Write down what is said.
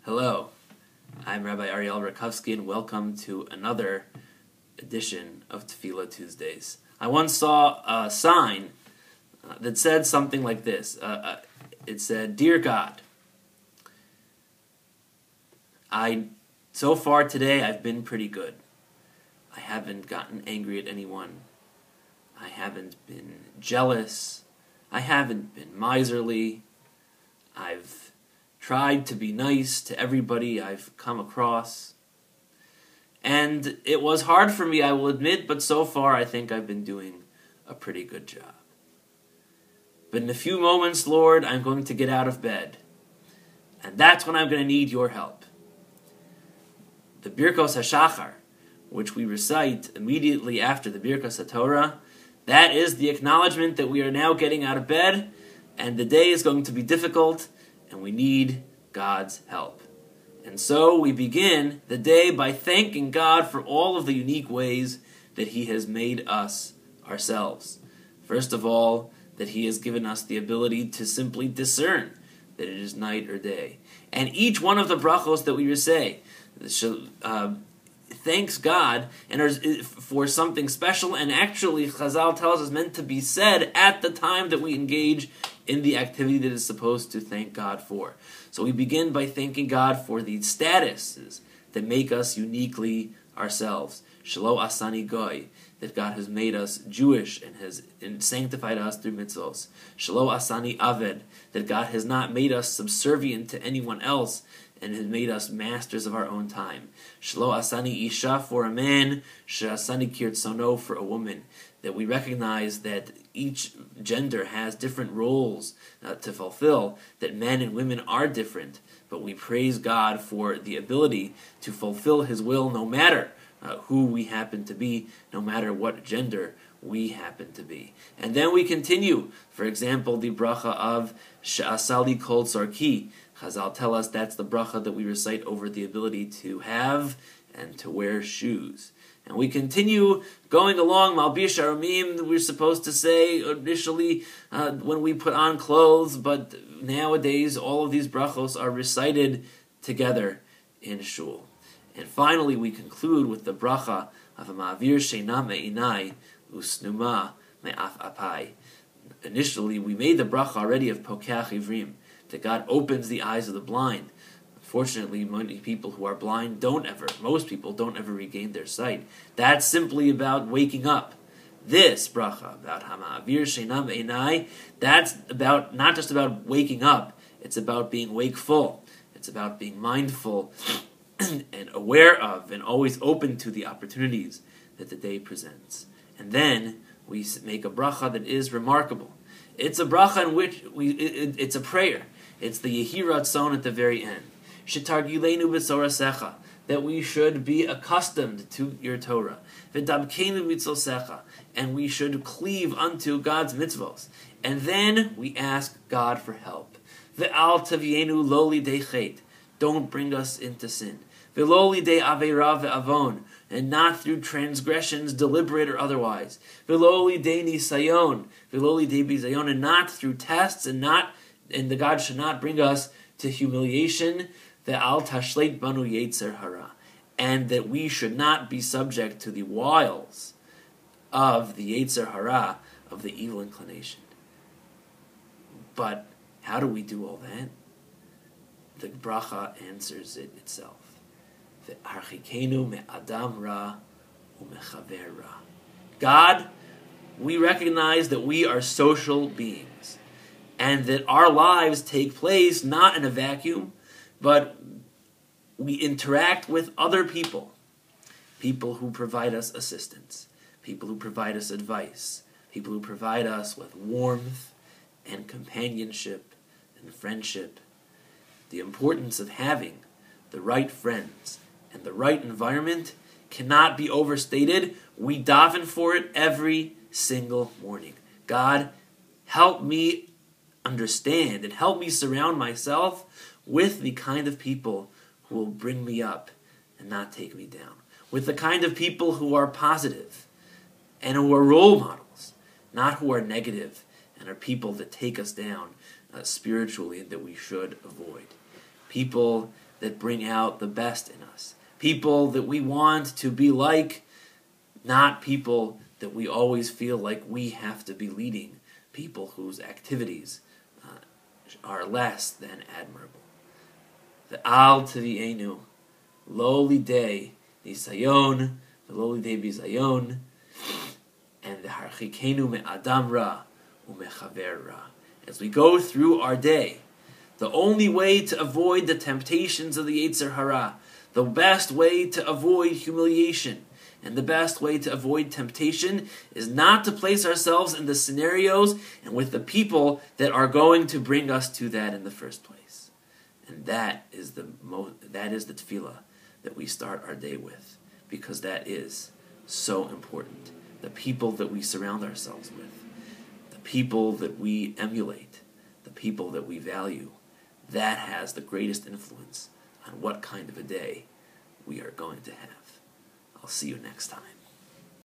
Hello, I'm Rabbi Ariel Rackovsky, and welcome to another edition of Tefilah Tuesdays. I once saw a sign that said something like this. It said, "Dear God, so far today I've been pretty good. I haven't gotten angry at anyone. I haven't been jealous. I haven't been miserly. I've tried to be nice to everybody I've come across. And it was hard for me, I will admit, but so far I think I've been doing a pretty good job. But in a few moments, Lord, I'm going to get out of bed. And that's when I'm going to need your help." The birkot hashachar, which we recite immediately after the birkot Torah, that is the acknowledgement that we are now getting out of bed, and the day is going to be difficult, and we need God's help. And so we begin the day by thanking God for all of the unique ways that He has made us ourselves. First of all, that He has given us the ability to simply discern that it is night or day. And each one of the brachos that we recite thanks God and for something special, and actually Chazal tells us meant to be said at the time that we engage in the activity that is supposed to thank God for. So we begin by thanking God for the statuses that make us uniquely ourselves. Shelo asani goy, that God has made us Jewish and has sanctified us through mitzvos. Shelo asani aved, that God has not made us subservient to anyone else and has made us masters of our own time. Shelo asani isha, for a man, she'asani kirtzono, for a woman. That we recognize that each gender has different roles to fulfill, that men and women are different, but we praise God for the ability to fulfill His will no matter who we happen to be, no matter what gender we happen to be. And then we continue, for example, the bracha of She'asali kol tzarki. Chazal tell us that's the bracha that we recite over the ability to have and to wear shoes. And we continue going along, Malbish Aramim, we're supposed to say initially when we put on clothes, but nowadays all of these brachos are recited together in shul. And finally we conclude with the bracha of a Ma'avir Sheina Me'inai Usnuma Me'af Apai. Initially we made the bracha already of Pokeach Ivrim, that God opens the eyes of the blind. Unfortunately, many people who are blind most people don't ever regain their sight. That's simply about waking up. This bracha, about Hama'avir Sheina Me'inai, that's about not just about waking up, it's about being wakeful. It's about being mindful and aware of and always open to the opportunities that the day presents. And then we make a bracha that is remarkable. It's a bracha in which it's a prayer. It's the Yehi Ratzon at the very end. Shetargilenu b'sorasecha, that we should be accustomed to your Torah. V'dabkenu mitzosecha, and we should cleave unto God's mitzvos. And then we ask God for help. Ve'al tavienu lo lidei chet, don't bring us into sin. Ve'lo lidei aveira ve'avon, and not through transgressions, deliberate or otherwise. Ve'lo lidei nisayon, ve'lo lidei bizayon, and not through tests, and the God should not bring us to humiliation. Ve'al tashleit banu yetzer hara, and that we should not be subject to the wiles of the yetzer hara, of the evil inclination. But how do we do all that? The bracha answers it itself. Ve'archikenu me'adam ra u'mechaver ra. God, we recognize that we are social beings, and that our lives take place not in a vacuum, but we interact with other people. People who provide us assistance, people who provide us advice, people who provide us with warmth and companionship and friendship. The importance of having the right friends and the right environment cannot be overstated. We daven for it every single morning. God, help me understand and help me surround myself with the kind of people who will bring me up and not take me down. With the kind of people who are positive and who are role models, not who are negative and are people that take us down spiritually and that we should avoid. People that bring out the best in us. People that we want to be like, not people that we always feel like we have to be leading. People whose activities are less than admirable. The al tevi'enu, lowly day, nisayon, the lowly day bizayon, and the harchikenu me'adam ra u'mechaver ra. As we go through our day, the only way to avoid the temptations of the Yetzer Hara, the best way to avoid humiliation, and the best way to avoid temptation is not to place ourselves in the scenarios and with the people that are going to bring us to that in the first place. And that is the tefillah that we start our day with, because that is so important. The people that we surround ourselves with, the people that we emulate, the people that we value, that has the greatest influence on what kind of a day we are going to have. I'll see you next time.